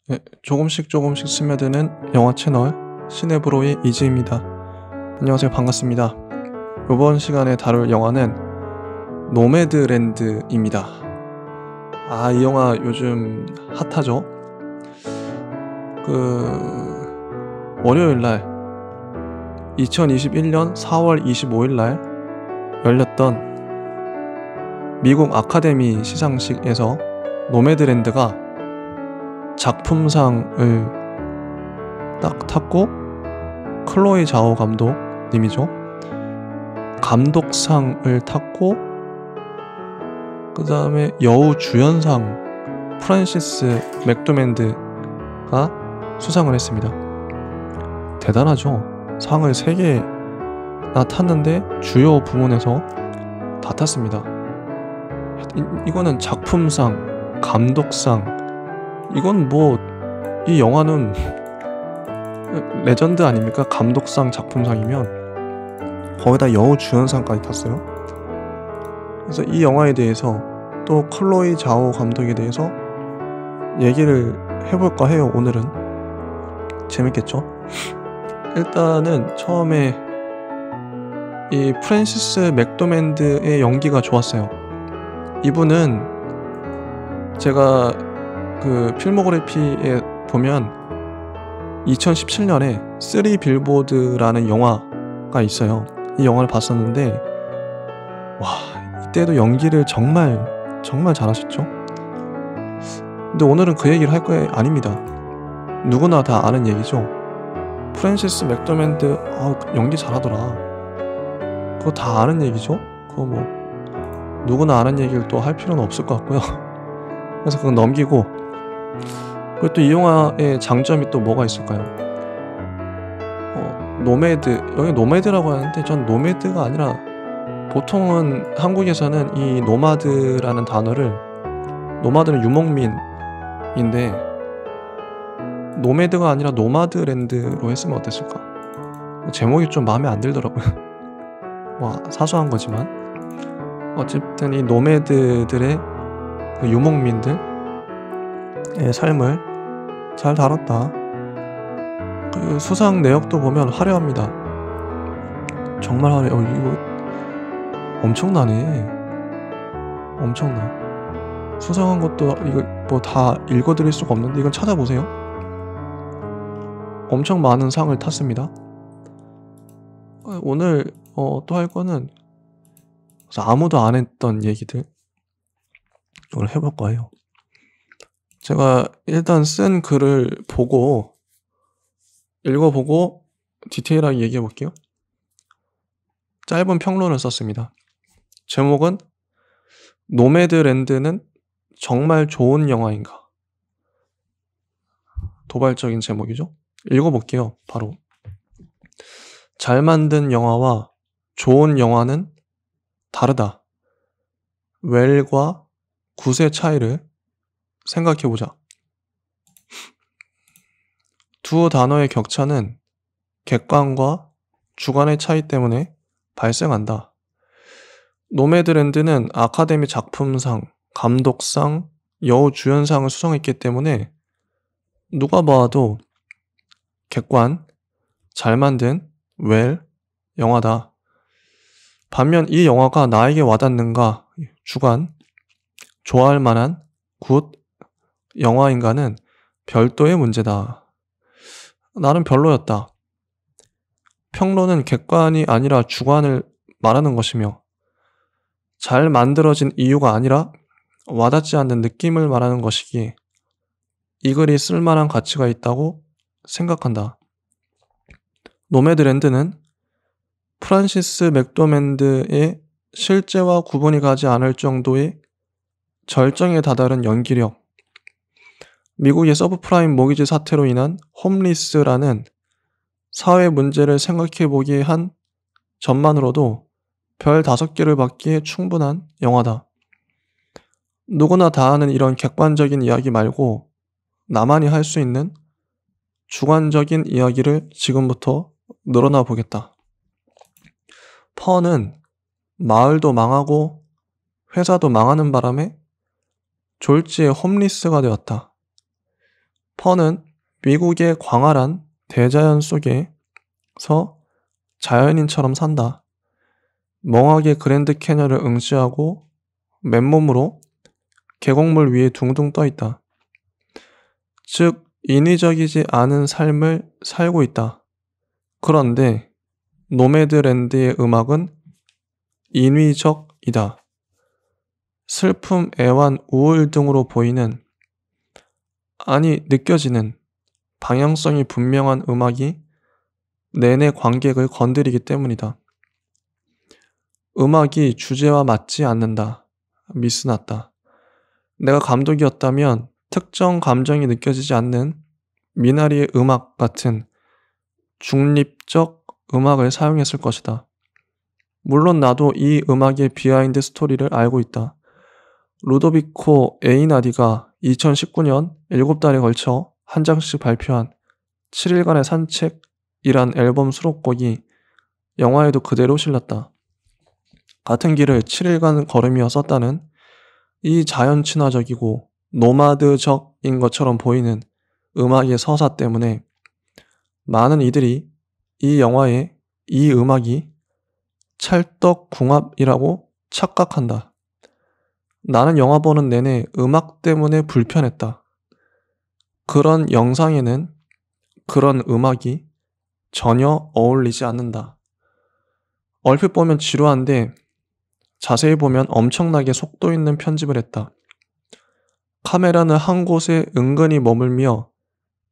네, 조금씩 스며드는 영화 채널 시네브로의 이지입니다. 안녕하세요. 반갑습니다. 이번 시간에 다룰 영화는 노매드랜드입니다. 이 영화 요즘 핫하죠? 월요일날 2021년 4월 25일날 열렸던 미국 아카데미 시상식에서 노매드랜드가 작품상을 딱 탔고, 클로이 자오 감독님이죠. 감독상을 탔고, 그 다음에 여우 주연상 프란시스 맥도맨드가 수상을 했습니다. 대단하죠. 상을 3개나 탔는데 주요 부문에서 다 탔습니다. 이거는 작품상, 감독상, 이건 이 영화는 레전드 아닙니까? 감독상, 작품상이면 거기다 여우 주연상까지 탔어요. 그래서 이 영화에 대해서 또 클로이 자오 감독에 대해서 얘기를 해볼까 해요. 오늘은 재밌겠죠? 일단은 처음에 이 프랜시스 맥도맨드의 연기가 좋았어요. 이분은 제가 필모그래피에 보면 2017년에 3 빌보드라는 영화가 있어요. 이 영화를 봤었는데 이때도 연기를 정말 잘하셨죠. 근데 오늘은 그 얘기를 할 거 아닙니다. 누구나 다 아는 얘기죠. 프랜시스 맥도맨드 연기 잘하더라. 그거 다 아는 얘기죠. 그거 누구나 아는 얘기를 또 할 필요는 없을 것 같고요. 그래서 그건 넘기고, 그리고 또 이 영화의 장점이 또 뭐가 있을까요? 여기 노매드라고 하는데 전 노매드가 아니라, 보통은 한국에서는 이 노마드라는 단어를, 노마드는 유목민인데 노매드가 아니라 노마드랜드로 했으면 어땠을까? 제목이 좀 마음에 안 들더라고요. 사소한 거지만 어쨌든 이 노매드들의 유목민들의 삶을 잘 다뤘다. 수상 내역도 보면 화려합니다. 정말 화려해요. 이거 엄청나네. 엄청나. 수상한 것도 이거 다 읽어드릴 수가 없는데 이건 찾아보세요. 엄청 많은 상을 탔습니다. 오늘 또 할 거는 아무도 안 했던 얘기들 오늘 해볼 거예요. 제가 일단 쓴 글을 읽어보고 디테일하게 얘기해 볼게요. 짧은 평론을 썼습니다. 제목은 노매드랜드는 정말 좋은 영화인가? 도발적인 제목이죠. 읽어볼게요. 바로. 잘 만든 영화와 좋은 영화는 다르다. 웰과 굿의 차이를 생각해보자. 두 단어의 격차는 객관과 주관의 차이 때문에 발생한다. 노매드랜드는 아카데미 작품상, 감독상, 여우 주연상을 수상했기 때문에 누가 봐도 객관, 잘 만든 웰 영화다. 반면 이 영화가 나에게 와닿는가, 주관, 좋아할 만한 굿 영화인가는 별도의 문제다. 나는 별로였다. 평론은 객관이 아니라 주관을 말하는 것이며, 잘 만들어진 이유가 아니라 와닿지 않는 느낌을 말하는 것이기에 이 글이 쓸만한 가치가 있다고 생각한다. 노매드랜드는 프란시스 맥도맨드의 실제와 구분이 가지 않을 정도의 절정에 다다른 연기력, 미국의 서브프라임 모기지 사태로 인한 홈리스라는 사회 문제를 생각해보기에 한 점만으로도 별 5개를 받기에 충분한 영화다. 누구나 다 아는 이런 객관적인 이야기 말고 나만이 할 수 있는 주관적인 이야기를 지금부터 늘어나 보겠다. 펀은 마을도 망하고 회사도 망하는 바람에 졸지에 홈리스가 되었다. 펀은 미국의 광활한 대자연 속에서 자연인처럼 산다. 멍하게 그랜드 캐년을 응시하고 맨몸으로 계곡물 위에 둥둥 떠 있다. 즉, 인위적이지 않은 삶을 살고 있다. 그런데 노매드랜드의 음악은 인위적이다. 슬픔, 애환, 우울 등으로 보이는, 아니 느껴지는 방향성이 분명한 음악이 내내 관객을 건드리기 때문이다. 음악이 주제와 맞지 않는다. 미스났다. 내가 감독이었다면 특정 감정이 느껴지지 않는 미나리의 음악 같은 중립적 음악을 사용했을 것이다. 물론 나도 이 음악의 비하인드 스토리를 알고 있다. 루도비코 에이나디가 2019년 7달에 걸쳐 한 장씩 발표한 7일간의 산책이란 앨범 수록곡이 영화에도 그대로 실렸다. 같은 길을 7일간 걸으며 썼다는 이 자연 친화적이고 노마드적인 것처럼 보이는 음악의 서사 때문에 많은 이들이 이 영화의 이 음악이 찰떡궁합이라고 착각한다. 나는 영화 보는 내내 음악 때문에 불편했다. 그런 영상에는 그런 음악이 전혀 어울리지 않는다. 얼핏 보면 지루한데 자세히 보면 엄청나게 속도 있는 편집을 했다. 카메라는 한 곳에 은근히 머물며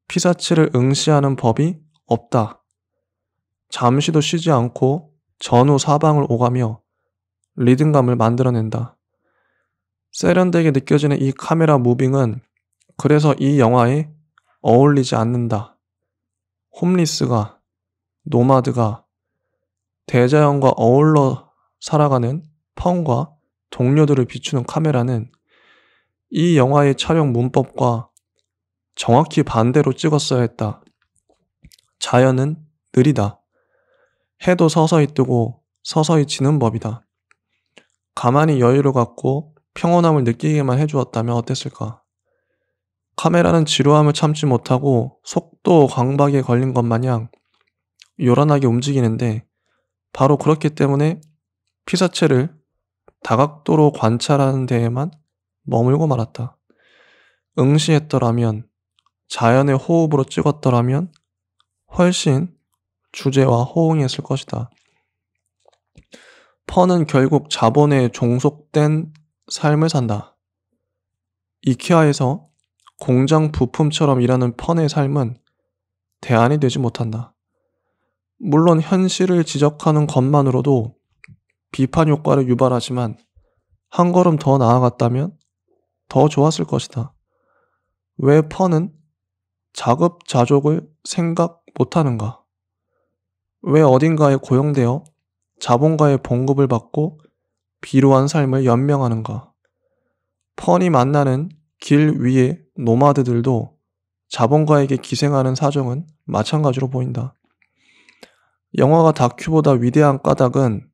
피사체를 응시하는 법이 없다. 잠시도 쉬지 않고 전후 사방을 오가며 리듬감을 만들어낸다. 세련되게 느껴지는 이 카메라 무빙은 그래서 이 영화에 어울리지 않는다. 홈리스가, 노마드가 대자연과 어울러 살아가는 펀과 동료들을 비추는 카메라는 이 영화의 촬영 문법과 정확히 반대로 찍었어야 했다. 자연은 느리다. 해도 서서히 뜨고 서서히 지는 법이다. 가만히 여유를 갖고 평온함을 느끼게만 해주었다면 어땠을까? 카메라는 지루함을 참지 못하고 속도 강박에 걸린 것 마냥 요란하게 움직이는데 바로 그렇기 때문에 피사체를 다각도로 관찰하는 데에만 머물고 말았다. 응시했더라면, 자연의 호흡으로 찍었더라면 훨씬 주제와 호응했을 것이다. 펀은 결국 자본에 종속된 삶을 산다. 이케아에서 공장 부품처럼 일하는 펀의 삶은 대안이 되지 못한다. 물론 현실을 지적하는 것만으로도 비판 효과를 유발하지만 한 걸음 더 나아갔다면 더 좋았을 것이다. 왜 펀은 자급자족을 생각 못하는가? 왜 어딘가에 고용되어 자본가의 봉급을 받고 비루한 삶을 연명하는가? 펀이 만나는 길 위의 노마드들도 자본가에게 기생하는 사정은 마찬가지로 보인다. 영화가 다큐보다 위대한 까닭은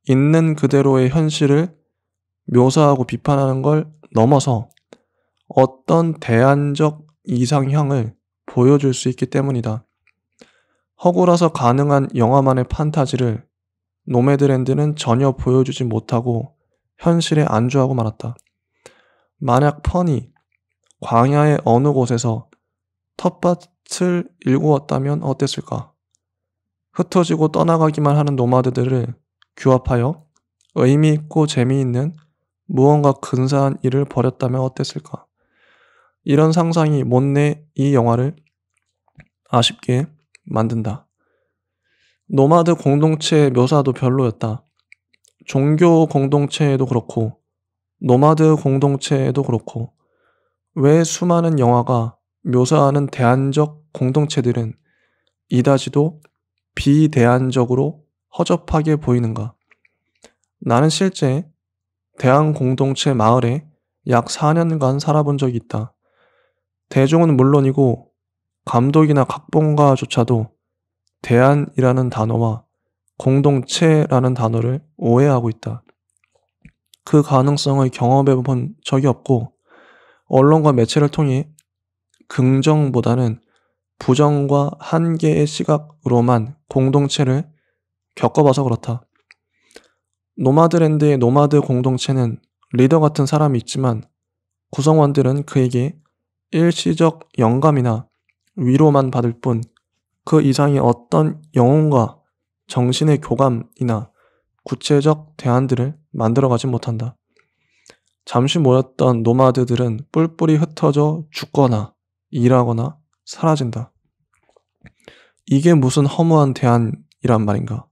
있는 그대로의 현실을 묘사하고 비판하는 걸 넘어서 어떤 대안적 이상향을 보여줄 수 있기 때문이다. 허구라서 가능한 영화만의 판타지를 노매드랜드는 전혀 보여주지 못하고 현실에 안주하고 말았다. 만약 펀이 광야의 어느 곳에서 텃밭을 일구었다면 어땠을까? 흩어지고 떠나가기만 하는 노마드들을 규합하여 의미있고 재미있는 무언가 근사한 일을 벌였다면 어땠을까? 이런 상상이 못내 이 영화를 아쉽게 만든다. 노마드 공동체의 묘사도 별로였다. 종교 공동체에도 그렇고 노마드 공동체에도 그렇고 왜 수많은 영화가 묘사하는 대안적 공동체들은 이다지도 비대안적으로 허접하게 보이는가? 나는 실제 대안 공동체 마을에 약 4년간 살아본 적이 있다. 대중은 물론이고 감독이나 각본가조차도 대안이라는 단어와 공동체라는 단어를 오해하고 있다. 그 가능성을 경험해 본 적이 없고 언론과 매체를 통해 긍정보다는 부정과 한계의 시각으로만 공동체를 겪어봐서 그렇다. 노마드랜드의 노마드 공동체는 리더 같은 사람이 있지만 구성원들은 그에게 일시적 영감이나 위로만 받을 뿐 그 이상의 어떤 영혼과 정신의 교감이나 구체적 대안들을 만들어가지 못한다. 잠시 모였던 노마드들은 뿔뿔이 흩어져 죽거나 일하거나 사라진다. 이게 무슨 허무한 대안이란 말인가?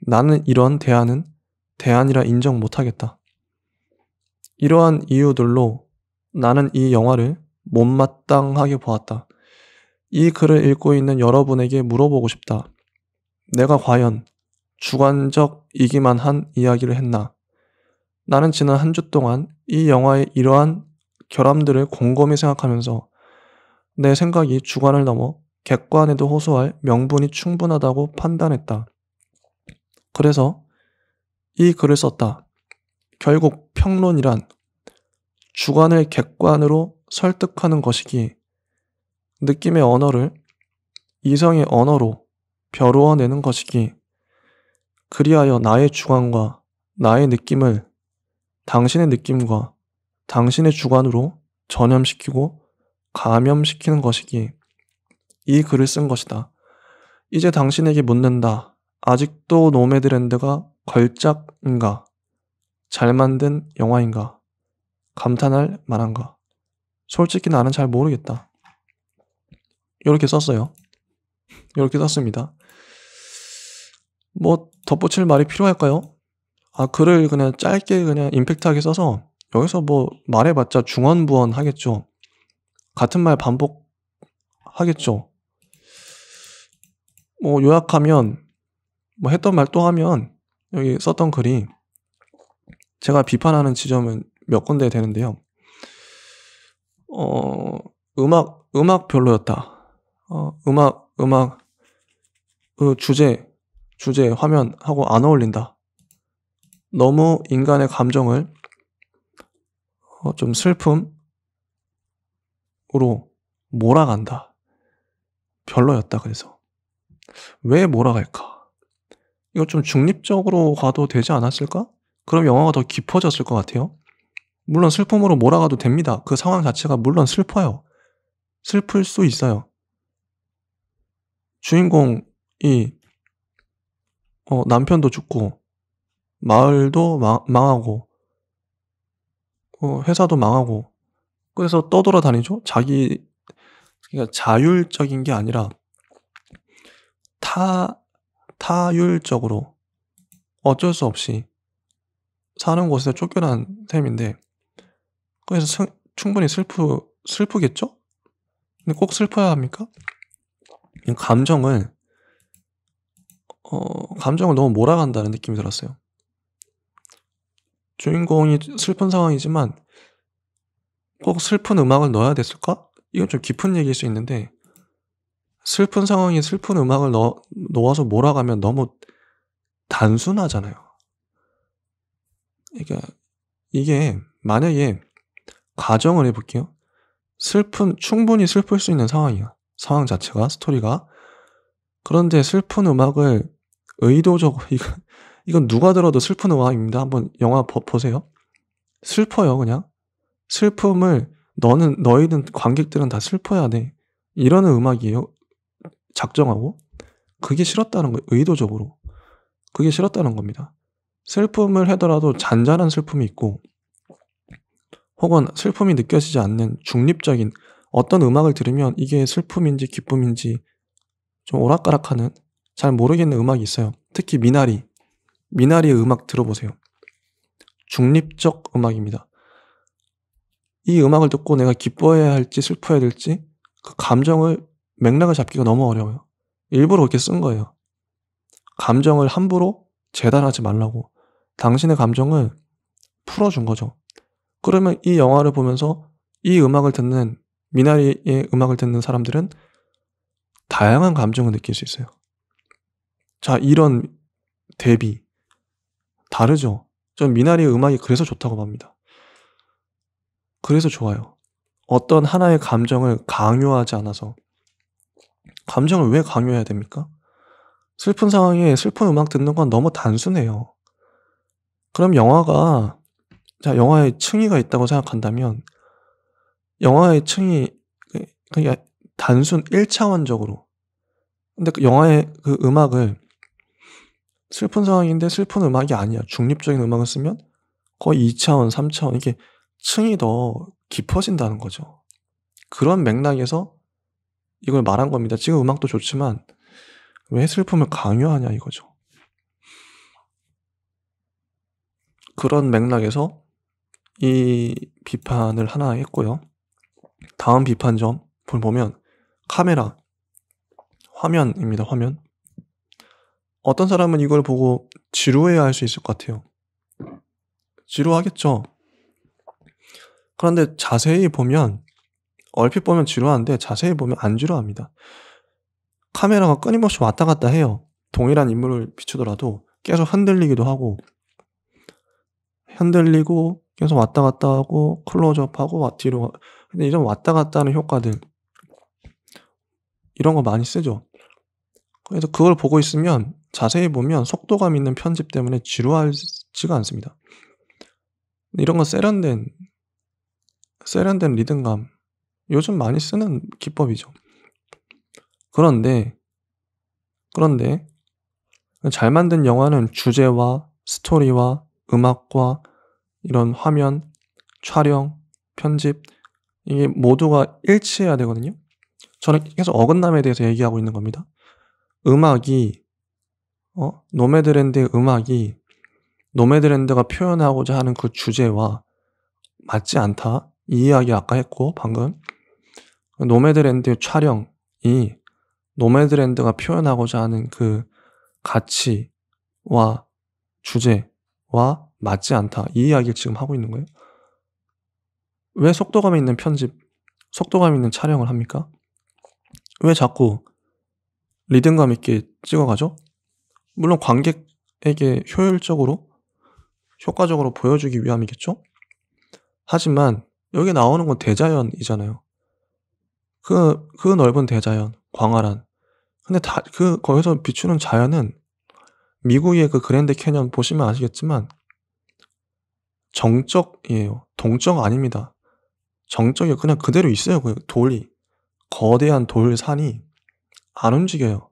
나는 이런 대안은 대안이라 인정 못하겠다. 이러한 이유들로 나는 이 영화를 못마땅하게 보았다. 이 글을 읽고 있는 여러분에게 물어보고 싶다. 내가 과연 주관적이기만 한 이야기를 했나? 나는 지난 한 주 동안 이 영화의 이러한 결함들을 곰곰이 생각하면서 내 생각이 주관을 넘어 객관에도 호소할 명분이 충분하다고 판단했다. 그래서 이 글을 썼다. 결국 평론이란 주관을 객관으로 설득하는 것이기에 느낌의 언어를 이성의 언어로 벼루어내는 것이기에 그리하여 나의 주관과 나의 느낌을 당신의 느낌과 당신의 주관으로 전염시키고 감염시키는 것이기에 이 글을 쓴 것이다. 이제 당신에게 묻는다. 아직도 노매드랜드가 걸작인가? 잘 만든 영화인가? 감탄할 만한가? 솔직히 나는 잘 모르겠다. 이렇게 썼어요. 이렇게 썼습니다. 뭐 덧붙일 말이 필요할까요? 글을 그냥 짧게 그냥 임팩트하게 써서 여기서 뭐 말해봤자 중언부언 하겠죠. 같은 말 반복하겠죠. 뭐 요약하면 뭐 했던 말 또 하면 여기 썼던 글이 제가 비판하는 지점은 몇 군데 되는데요. 음악 별로였다. 음악 그 주제 화면하고 안 어울린다. 너무 인간의 감정을 좀 슬픔으로 몰아간다. 별로였다. 그래서 왜 몰아갈까? 이거 좀 중립적으로 가도 되지 않았을까? 그럼 영화가 더 깊어졌을 것 같아요. 물론 슬픔으로 몰아가도 됩니다. 그 상황 자체가 물론 슬퍼요. 슬플 수 있어요. 주인공이 남편도 죽고 마을도 망하고 회사도 망하고 그래서 떠돌아다니죠. 그러니까 자율적인 게 아니라 타율적으로 어쩔 수 없이 사는 곳에서 쫓겨난 셈인데 그래서 충분히 슬프겠죠? 근데 꼭 슬퍼야 합니까? 감정을 너무 몰아간다는 느낌이 들었어요. 주인공이 슬픈 상황이지만 꼭 슬픈 음악을 넣어야 됐을까? 이건 좀 깊은 얘기일 수 있는데 슬픈 상황에 슬픈 음악을 넣어서 몰아가면 너무 단순하잖아요. 그러니까 이게 만약에 가정을 해볼게요. 충분히 슬플 수 있는 상황이야. 상황 자체가, 스토리가. 그런데 슬픈 음악을 의도적으로, 이건 누가 들어도 슬픈 음악입니다. 한번 영화 보세요. 슬퍼요, 그냥. 슬픔을 너희는 관객들은 다 슬퍼야 돼. 이러는 음악이에요. 작정하고. 그게 싫었다는 거예요. 의도적으로. 그게 싫었다는 겁니다. 슬픔을 하더라도 잔잔한 슬픔이 있고 혹은 슬픔이 느껴지지 않는 중립적인 어떤 음악을 들으면 이게 슬픔인지 기쁨인지 좀 오락가락하는 잘 모르겠는 음악이 있어요. 특히 미나리의 음악 들어보세요. 중립적 음악입니다. 이 음악을 듣고 내가 기뻐해야 할지 슬퍼해야 될지 그 감정을 맥락을 잡기가 너무 어려워요. 일부러 그렇게 쓴 거예요. 감정을 함부로 재단하지 말라고. 당신의 감정을 풀어준 거죠. 그러면 이 영화를 보면서 이 음악을 듣는 미나리의 음악을 듣는 사람들은 다양한 감정을 느낄 수 있어요. 자, 이런 대비 다르죠. 전 미나리의 음악이 그래서 좋다고 봅니다. 그래서 좋아요. 어떤 하나의 감정을 강요하지 않아서. 감정을 왜 강요해야 됩니까? 슬픈 상황에 슬픈 음악 듣는 건 너무 단순해요. 그럼 영화에 층위가 있다고 생각한다면 영화의 층위 그냥 단순 1차원적으로 근데 그 영화의 그 음악을 슬픈 상황인데 슬픈 음악이 아니야. 중립적인 음악을 쓰면 거의 2차원, 3차원 이게 층이 더 깊어진다는 거죠. 그런 맥락에서 이걸 말한 겁니다. 지금 음악도 좋지만 왜 슬픔을 강요하냐 이거죠. 그런 맥락에서 이 비판을 하나 했고요. 다음 비판점 보면 카메라, 화면입니다. 화면. 어떤 사람은 이걸 보고 지루해할 수 있을 것 같아요. 지루하겠죠. 그런데 자세히 보면 얼핏 보면 지루한데 자세히 보면 안 지루합니다. 카메라가 끊임없이 왔다 갔다 해요. 동일한 인물을 비추더라도 계속 흔들리기도 하고 흔들리고 계속 왔다 갔다 하고 클로즈업하고 뒤로 근데 이런 왔다 갔다 하는 효과들 이런 거 많이 쓰죠. 그래서 그걸 보고 있으면 자세히 보면 속도감 있는 편집 때문에 지루하지가 않습니다. 이런 건 세련된 리듬감 요즘 많이 쓰는 기법이죠. 그런데 잘 만든 영화는 주제와 스토리와 음악과 이런 화면, 촬영, 편집 이게 모두가 일치해야 되거든요. 저는 계속 어긋남에 대해서 얘기하고 있는 겁니다. 음악이 노매드랜드의 음악이 노매드랜드가 표현하고자 하는 그 주제와 맞지 않다. 이 이야기 아까 했고 방금 노매드랜드의 촬영이 노매드랜드가 표현하고자 하는 그 가치와 주제와 맞지 않다. 이 이야기를 지금 하고 있는 거예요. 왜 속도감 있는 편집, 속도감 있는 촬영을 합니까? 왜 자꾸 리듬감 있게 찍어가죠? 물론 관객에게 효과적으로 보여주기 위함이겠죠? 하지만 여기 나오는 건 대자연이잖아요. 그 넓은 대자연, 광활한. 근데 거기서 비추는 자연은 미국의 그 그랜드 캐년 보시면 아시겠지만 정적이에요. 동적 아닙니다. 정적이 그냥 그대로 있어요. 그 돌이. 거대한 돌산이 안 움직여요.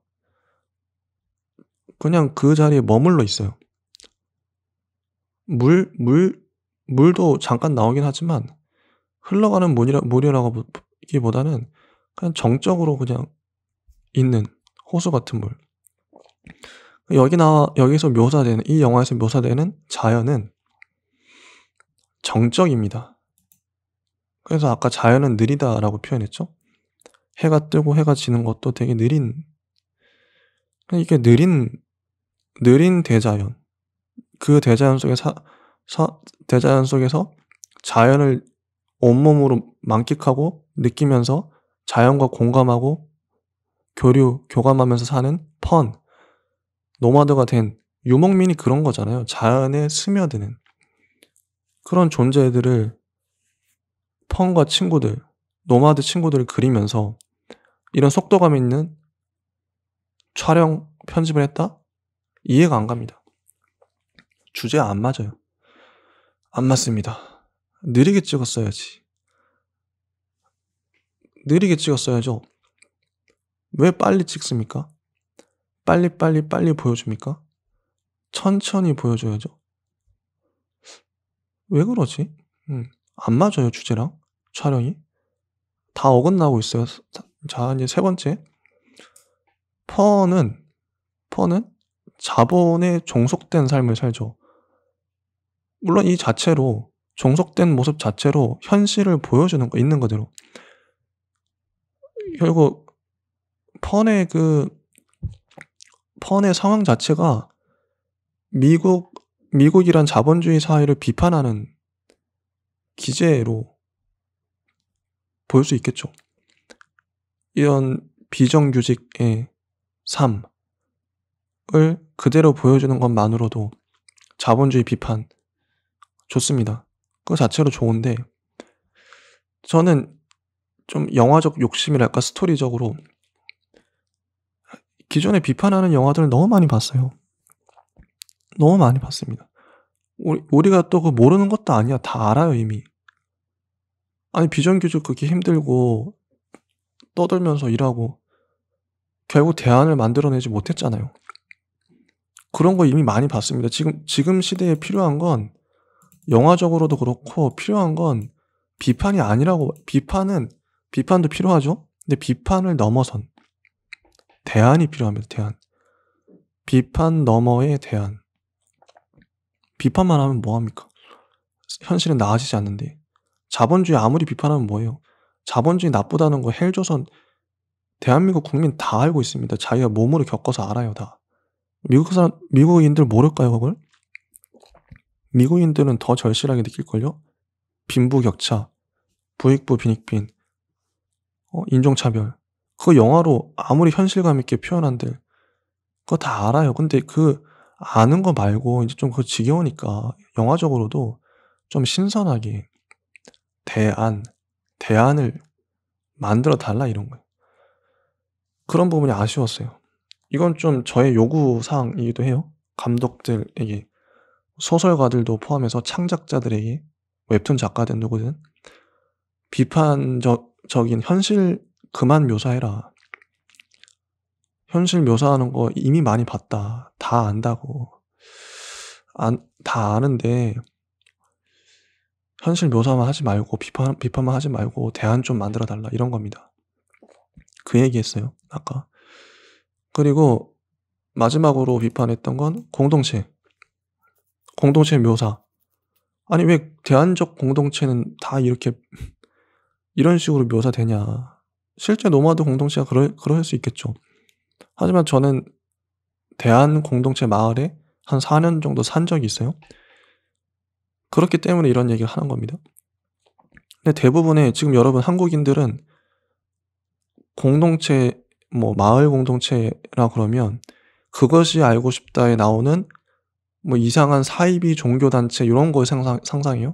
그냥 그 자리에 머물러 있어요. 물도 잠깐 나오긴 하지만 흘러가는 물이라고 보기보다는 그냥 정적으로 그냥 있는 호수 같은 물. 여기서 묘사되는, 이 영화에서 묘사되는 자연은 정적입니다. 그래서 아까 자연은 느리다라고 표현했죠. 해가 뜨고 해가 지는 것도 되게 이게 느린 대자연. 그 대자연 속에서 자연을 온몸으로 만끽하고 느끼면서 자연과 공감하고 교감하면서 사는 노마드가 된 유목민이 그런 거잖아요. 자연에 스며드는 그런 존재들을 펀과 친구들, 노마드 친구들을 그리면서 이런 속도감 있는 촬영, 편집을 했다? 이해가 안 갑니다. 주제가 안 맞아요. 안 맞습니다. 느리게 찍었어야지. 느리게 찍었어야죠. 왜 빨리 찍습니까? 빨리 보여줍니까? 천천히 보여줘야죠. 왜 그러지? 안 맞아요, 주제랑 촬영이. 다 어긋나고 있어요. 자, 이제 세 번째. 펀은 자본에 종속된 삶을 살죠. 물론 이 자체로 종속된 모습 자체로 현실을 보여주는 거 있는 그대로. 결국 펀의 상황 자체가 미국이란 자본주의 사회를 비판하는 기제로 볼 수 있겠죠. 이런 비정규직의 삶을 그대로 보여주는 것만으로도 자본주의 비판 좋습니다. 그 자체로 좋은데 저는 좀 영화적 욕심이랄까 스토리적으로 기존에 비판하는 영화들을 너무 많이 봤어요. 너무 많이 봤습니다. 우리가 또 그 모르는 것도 아니야. 다 알아요 이미. 아니 비정규직 그렇게 힘들고 떠들면서 일하고 결국 대안을 만들어내지 못했잖아요. 그런 거 이미 많이 봤습니다. 지금 시대에 필요한 건 영화적으로도 그렇고 필요한 건 비판이 아니라고 비판도 필요하죠. 근데 비판을 넘어선 대안이 필요합니다. 대안. 비판 너머의 대안. 비판만 하면 뭐 합니까? 현실은 나아지지 않는데. 자본주의 아무리 비판하면 뭐예요? 자본주의 나쁘다는 거 헬조선 대한민국 국민 다 알고 있습니다. 자기가 몸으로 겪어서 알아요, 다. 미국인들 모를까요, 그걸? 미국인들은 더 절실하게 느낄걸요? 빈부격차, 부익부 빈익빈, 인종차별. 그거 영화로 아무리 현실감 있게 표현한들 그거 다 알아요. 근데 그 아는 거 말고 이제 좀 그거 지겨우니까 영화적으로도 좀 신선하게 대안을 만들어 달라 이런 거예요. 그런 부분이 아쉬웠어요. 이건 좀 저의 요구사항이기도 해요. 감독들에게, 소설가들도 포함해서 창작자들에게, 웹툰 작가든 누구든 비판적인 현실 그만 묘사해라. 현실 묘사하는 거 이미 많이 봤다. 다 안다고. 다 아는데 현실 묘사만 하지 말고 비판만 하지 말고 대안 좀 만들어 달라 이런 겁니다. 그 얘기했어요, 아까. 그리고 마지막으로 비판했던 건 공동체 묘사. 아니 왜 대안적 공동체는 다 이렇게 이런 식으로 묘사되냐. 실제 노마드 공동체가 그럴 수 있겠죠. 하지만 저는 대안 공동체 마을에 한 4년 정도 산 적이 있어요. 그렇기 때문에 이런 얘기를 하는 겁니다. 근데 대부분의 지금 여러분 한국인들은 공동체, 뭐 마을 공동체라 그러면 그것이 알고 싶다에 나오는 뭐 이상한 사이비 종교단체 이런 걸 상상해요.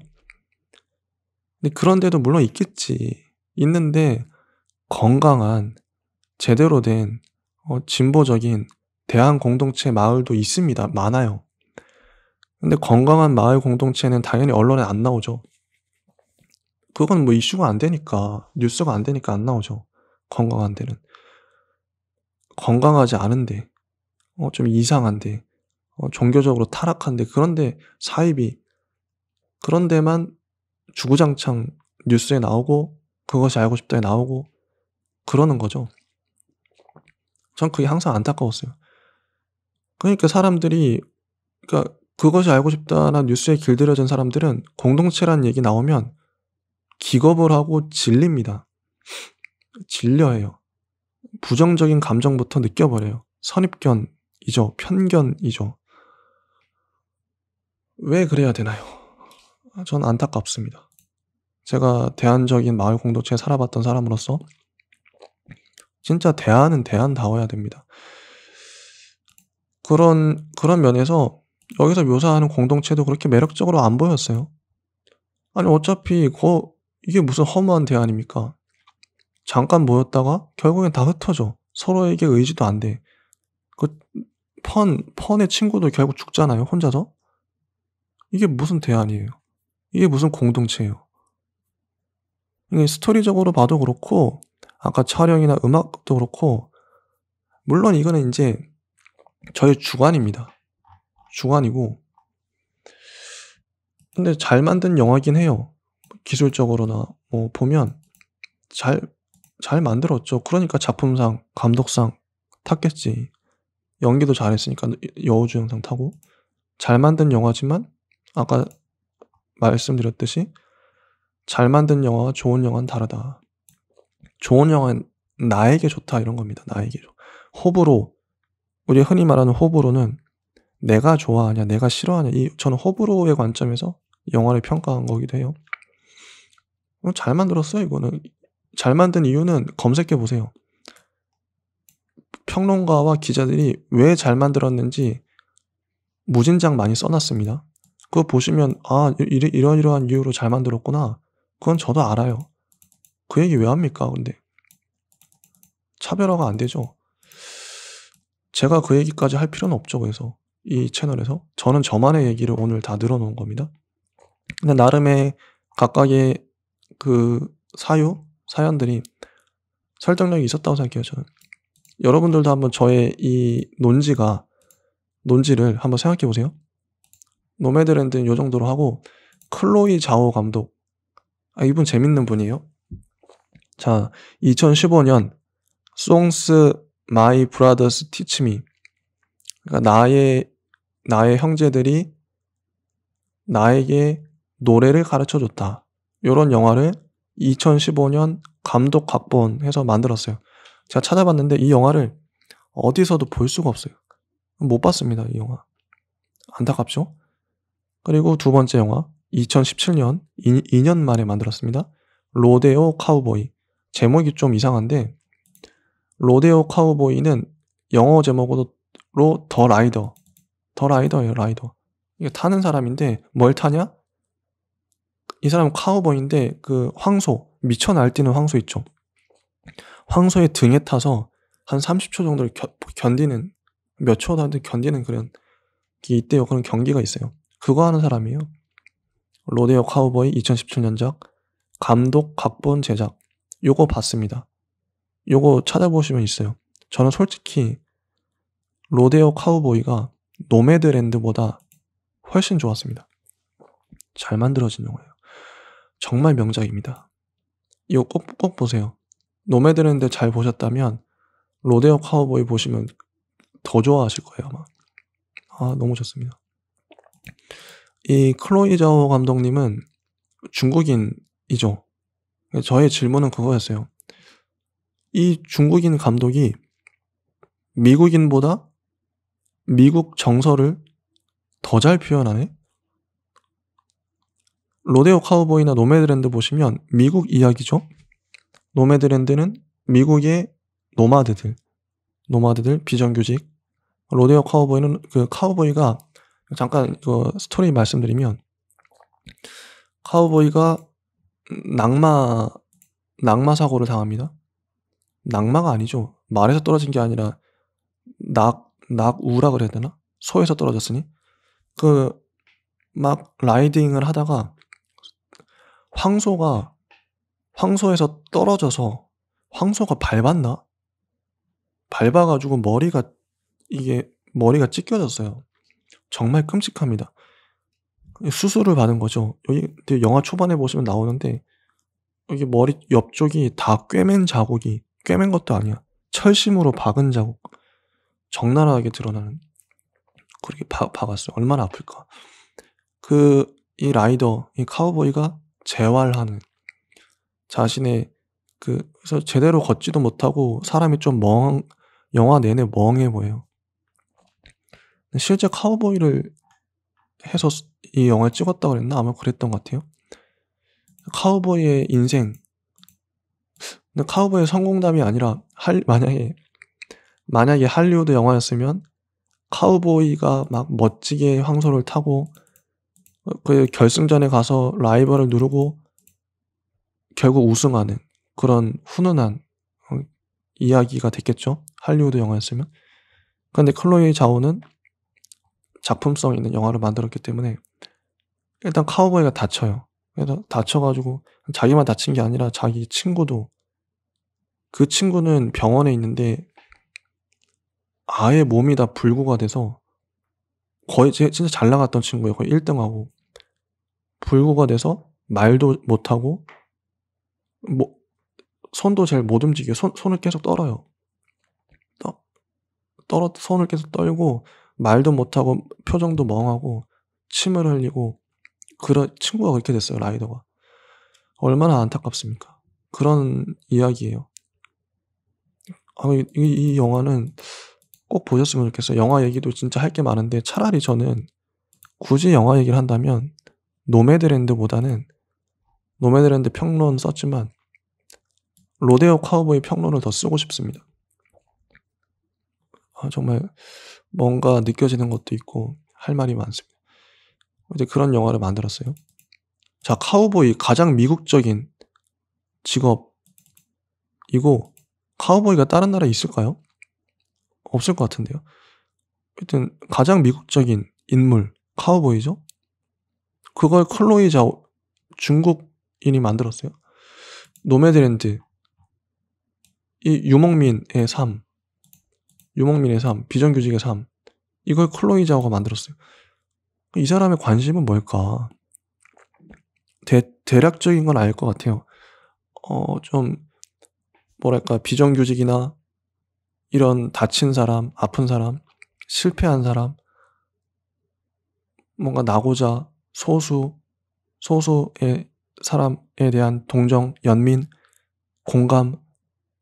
근데 그런 데도 물론 있겠지. 있는데 건강한 제대로 된 진보적인 대한 공동체 마을도 있습니다. 많아요. 근데 건강한 마을 공동체는 당연히 언론에 안 나오죠. 그건 뭐 이슈가 안 되니까, 뉴스가 안 되니까 안 나오죠. 건강한 데는. 건강하지 않은데, 좀 이상한데, 종교적으로 타락한데, 그런데 사이비, 그런 데만 주구장창 뉴스에 나오고, 그것이 알고 싶다에 나오고, 그러는 거죠. 전 그게 항상 안타까웠어요. 그러니까 사람들이, 그러니까 그것이 알고 싶다나 뉴스에 길들여진 사람들은 공동체란 얘기 나오면 기겁을 하고 질립니다. 질려해요. 부정적인 감정부터 느껴버려요. 선입견이죠. 편견이죠. 왜 그래야 되나요? 전 안타깝습니다. 제가 대안적인 마을 공동체에 살아봤던 사람으로서 진짜 대안은 대안다워야 됩니다. 그런 면에서 여기서 묘사하는 공동체도 그렇게 매력적으로 안 보였어요. 아니 어차피 이게 무슨 허무한 대안입니까? 잠깐 모였다가 결국엔 다 흩어져. 서로에게 의지도 안 돼. 그 펀의 친구도 결국 죽잖아요, 혼자서. 이게 무슨 대안이에요? 이게 무슨 공동체예요? 이게 스토리적으로 봐도 그렇고 아까 촬영이나 음악도 그렇고 물론 이거는 이제 저의 주관입니다. 주관이고 근데 잘 만든 영화긴 해요. 기술적으로나 뭐 보면 잘 만들었죠. 그러니까 작품상, 감독상 탔겠지. 연기도 잘했으니까 여우주연상 타고. 잘 만든 영화지만 아까 말씀드렸듯이 잘 만든 영화와 좋은 영화는 다르다. 좋은 영화는 나에게 좋다 이런 겁니다. 나에게. 호불호. 우리 흔히 말하는 호불호는 내가 좋아하냐 내가 싫어하냐 저는 호불호의 관점에서 영화를 평가한 거기도 해요. 잘 만들었어요. 이거는 잘 만든 이유는 검색해 보세요. 평론가와 기자들이 왜 잘 만들었는지 무진장 많이 써놨습니다. 그거 보시면 이러한 이유로 잘 만들었구나. 그건 저도 알아요. 그 얘기 왜 합니까? 근데 차별화가 안 되죠. 제가 그 얘기까지 할 필요는 없죠. 그래서 이 채널에서 저는 저만의 얘기를 오늘 다 늘어놓은 겁니다. 근데 나름의 각각의 그 사연들이 설득력이 있었다고 생각해요. 저는. 여러분들도 한번 저의 이 논지를 한번 생각해 보세요. 노매드랜드는 요 정도로 하고, 클로이 자오 감독, 이분 재밌는 분이에요. 자, 2015년 Songs My Brothers Teach Me, 그러니까 나의 형제들이 나에게 노래를 가르쳐줬다, 요런 영화를 2015년 감독 각본해서 만들었어요. 제가 찾아봤는데 이 영화를 어디서도 볼 수가 없어요. 못 봤습니다, 이 영화. 안타깝죠? 그리고 두 번째 영화, 2017년 2년 만에 만들었습니다. 로데오 카우보이. 제목이 좀 이상한데, 로데오 카우보이는 영어 제목으로 더 라이더예요. 라이더. 이게 타는 사람인데 뭘 타냐? 이 사람은 카우보이인데 그 미쳐 날뛰는 황소 있죠. 황소의 등에 타서 한 30초 정도를 견디는, 몇 초도 견디는 그런 게 있대요. 그런 경기가 있어요. 그거 하는 사람이에요. 로데오 카우보이 2017년작, 감독, 각본, 제작. 요거 봤습니다. 요거 찾아보시면 있어요. 저는 솔직히 로데오 카우보이가 노매드랜드보다 훨씬 좋았습니다. 잘 만들어진 영화예요. 정말 명작입니다. 이거 꼭 보세요. 노매드랜드 잘 보셨다면 로데오 카우보이 보시면 더 좋아하실 거예요, 아마. 너무 좋습니다. 이 클로이 자오 감독님은 중국인이죠. 저의 질문은 그거였어요. 이 중국인 감독이 미국인보다 미국 정서를 더 잘 표현하네? 로데오 카우보이나 노매드랜드 보시면 미국 이야기죠. 노매드랜드는 미국의 노마드들, 비정규직. 로데오 카우보이는 그 카우보이가, 잠깐 그 스토리 말씀드리면, 카우보이가 낙마 사고를 당합니다. 낙마가 아니죠. 말에서 떨어진 게 아니라 낙우라 그래야 되나? 소에서 떨어졌으니. 막 라이딩을 하다가 황소에서 떨어져서 황소가 밟아가지고 머리가 찢겨졌어요. 정말 끔찍합니다. 수술을 받은 거죠. 여기 영화 초반에 보시면 나오는데, 여기 머리 옆쪽이 다 꿰맨 것도 아니야. 철심으로 박은 자국, 적나라하게 드러나는, 그렇게 박았어요. 얼마나 아플까. 이 라이더, 이 카우보이가 재활하는, 자신의 그래서 제대로 걷지도 못하고 사람이 좀 영화 내내 멍해 보여요. 실제 카우보이를 해서 이 영화를 찍었다고 그랬나? 아마 그랬던 것 같아요. 카우보이의 인생. 근데 카우보이의 성공담이 아니라, 만약에 할리우드 영화였으면 카우보이가 막 멋지게 황소를 타고 그 결승전에 가서 라이벌을 누르고 결국 우승하는 그런 훈훈한 이야기가 됐겠죠. 할리우드 영화였으면. 그런데 클로이 자오는 작품성 있는 영화를 만들었기 때문에 일단 카우보이가 다쳐요. 그래서 다쳐가지고 자기만 다친 게 아니라 자기 친구도, 그 친구는 병원에 있는데 아예 몸이 다 불구가 돼서, 거의 진짜 잘 나갔던 친구예요. 거의 1등하고 불구가 돼서 말도 못하고 손도 잘 못 움직여요. 손을 계속 떨어요. 손을 계속 떨고 말도 못하고 표정도 멍하고 침을 흘리고, 그런 친구가 그렇게 됐어요. 라이더가. 얼마나 안타깝습니까. 그런 이야기예요. 이 영화는 꼭 보셨으면 좋겠어요. 영화 얘기도 진짜 할 게 많은데, 차라리 저는 굳이 영화 얘기를 한다면 노매드랜드 평론 썼지만 로데오 카우보이 평론을 더 쓰고 싶습니다. 정말 뭔가 느껴지는 것도 있고 할 말이 많습니다. 이제 그런 영화를 만들었어요. 자, 카우보이, 가장 미국적인 직업, 이고 카우보이가 다른 나라에 있을까요? 없을 것 같은데요. 하여튼 가장 미국적인 인물 카우보이죠. 그걸 클로이 자오 중국인이 만들었어요. 노매드랜드 이 유목민의 삶 비정규직의 삶 이걸 클로이 자오가 만들었어요. 이 사람의 관심은 뭘까? 대략적인 건 알 것 같아요. 좀 뭐랄까 비정규직이나 이런 다친 사람, 아픈 사람, 실패한 사람, 뭔가 나고자 소수의 사람에 대한 동정, 연민, 공감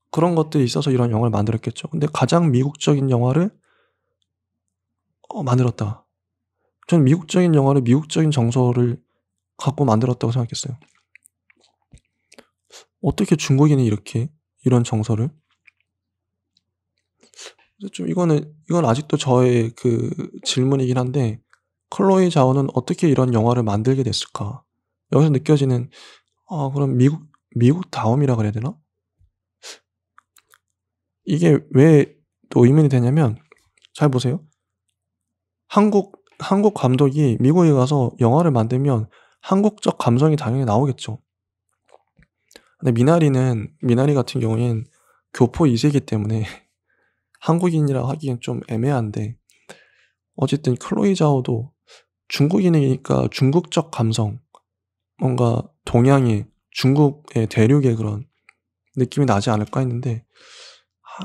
그런 것들이 있어서 이런 영화를 만들었겠죠. 근데 가장 미국적인 영화를 만들었다. 전 미국적인 영화를 미국적인 정서를 갖고 만들었다고 생각했어요. 어떻게 중국인이 이렇게 이런 정서를 좀 이건 아직도 저의 그 질문이긴 한데 클로이 자오는 어떻게 이런 영화를 만들게 됐을까? 여기서 느껴지는 그럼 미국다움이라 그래야 되나? 이게 왜 또 의문이 되냐면 잘 보세요. 한국 감독이 미국에 가서 영화를 만들면 한국적 감성이 당연히 나오겠죠. 근데 미나리 같은 경우엔 교포 2세이기 때문에 한국인이라 하기엔 좀 애매한데 어쨌든 클로이 자오도 중국인이니까 중국적 감성 뭔가 동양의 중국의 대륙의 그런 느낌이 나지 않을까 했는데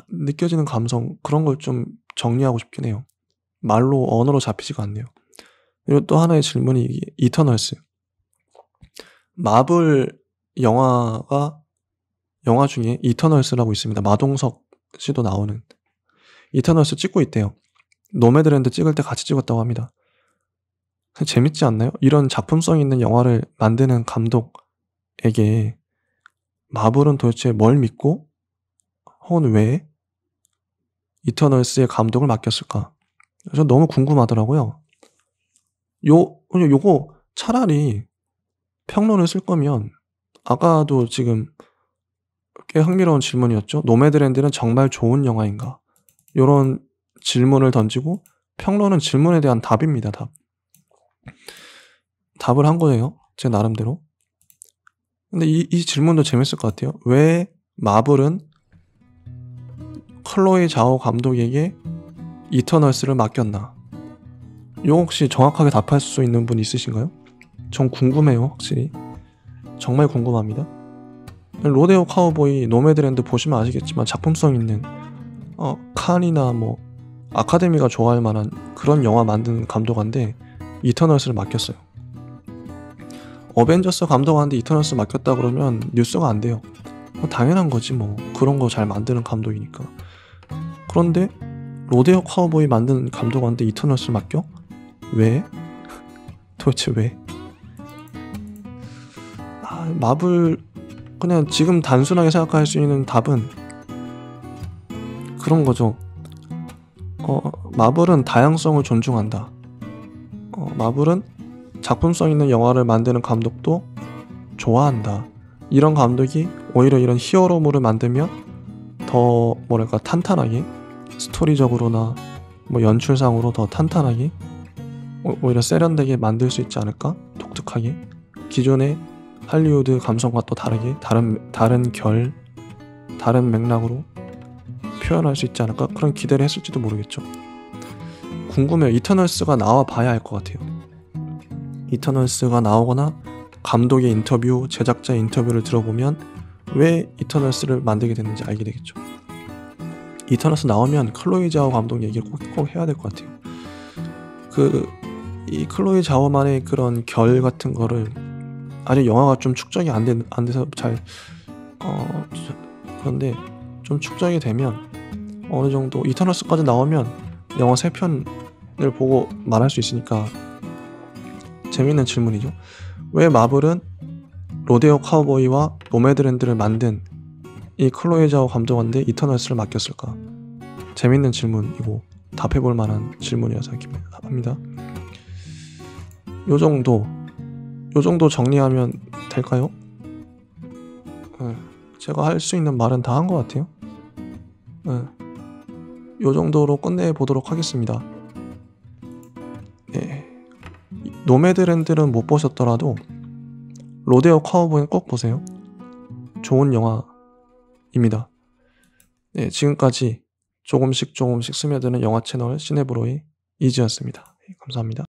느껴지는 감성 그런 걸 좀 정리하고 싶긴 해요. 말로 언어로 잡히지가 않네요. 그리고 또 하나의 질문이 이터널스 마블 영화 중에 이터널스라고 있습니다. 마동석 씨도 나오는 이터널스 찍고 있대요. 노매드랜드 찍을 때 같이 찍었다고 합니다. 재밌지 않나요? 이런 작품성 있는 영화를 만드는 감독에게 마블은 도대체 뭘 믿고 혹은 왜 이터널스의 감독을 맡겼을까? 그래서 너무 궁금하더라고요. 요거 차라리 평론을 쓸 거면 아까도 지금 꽤 흥미로운 질문이었죠. 노매드랜드는 정말 좋은 영화인가? 요런 질문을 던지고 평론은 질문에 대한 답입니다. 답을 한 거예요. 제 나름대로. 근데 이 질문도 재밌을 것 같아요. 왜 마블은 클로이 자오 감독에게 이터널스를 맡겼나? 이거 혹시 정확하게 답할 수 있는 분 있으신가요? 전 궁금해요. 확실히. 정말 궁금합니다. 로데오 카우보이, 노매드랜드 보시면 아시겠지만 작품성 있는 칸이나 뭐 아카데미가 좋아할 만한 그런 영화 만든 감독한테 이터널스를 맡겼어요. 어벤져스 감독한테 이터널스 맡겼다 그러면 뉴스가 안 돼요. 당연한 거지 뭐. 그런 거 잘 만드는 감독이니까. 그런데 로데오 카우보이 만든 감독한테 이터널스를 맡겨? 왜? 도대체 왜? 마블 그냥 지금 단순하게 생각할 수 있는 답은 그런 거죠. 마블은 다양성을 존중한다. 마블은 작품성 있는 영화를 만드는 감독도 좋아한다. 이런 감독이 오히려 이런 히어로물을 만들면 더 뭐랄까 탄탄하게 스토리적으로나 뭐 연출상으로 더 탄탄하게 오히려 세련되게 만들 수 있지 않을까? 독특하게 기존의 할리우드 감성과 또 다르게 다른 결 다른 맥락으로 표현할 수 있지 않을까? 그런 기대를 했을지도 모르겠죠. 궁금해요. 이터널스가 나와 봐야 알 것 같아요. 이터널스가 나오거나 감독의 인터뷰, 제작자의 인터뷰를 들어보면 왜 이터널스를 만들게 됐는지 알게 되겠죠. 이터널스 나오면 클로이 자오 감독 얘기를 꼭 해야 될 것 같아요. 이 클로이 자오만의 그런 결 같은 거를 아직 영화가 좀 축적이 안 돼서 잘 그런데 좀 축적이 되면 어느 정도 이터널스까지 나오면 영화 3편을 보고 말할 수 있으니까 재밌는 질문이죠. 왜 마블은 로데오 카우보이와 노매드랜드를 만든 이 클로이 자오 감독한테 이터널스를 맡겼을까? 재밌는 질문이고 답해볼 만한 질문이라서 생각합니다. 요 정도 정리하면 될까요? 제가 할 수 있는 말은 다 한 것 같아요. 예. 요 정도로 끝내보도록 하겠습니다. 예. 노매드랜드는 못 보셨더라도 로데오 카우보이는 꼭 보세요. 좋은 영화입니다. 네, 지금까지 조금씩 스며드는 영화 채널 시네브로이 이지였습니다. 감사합니다.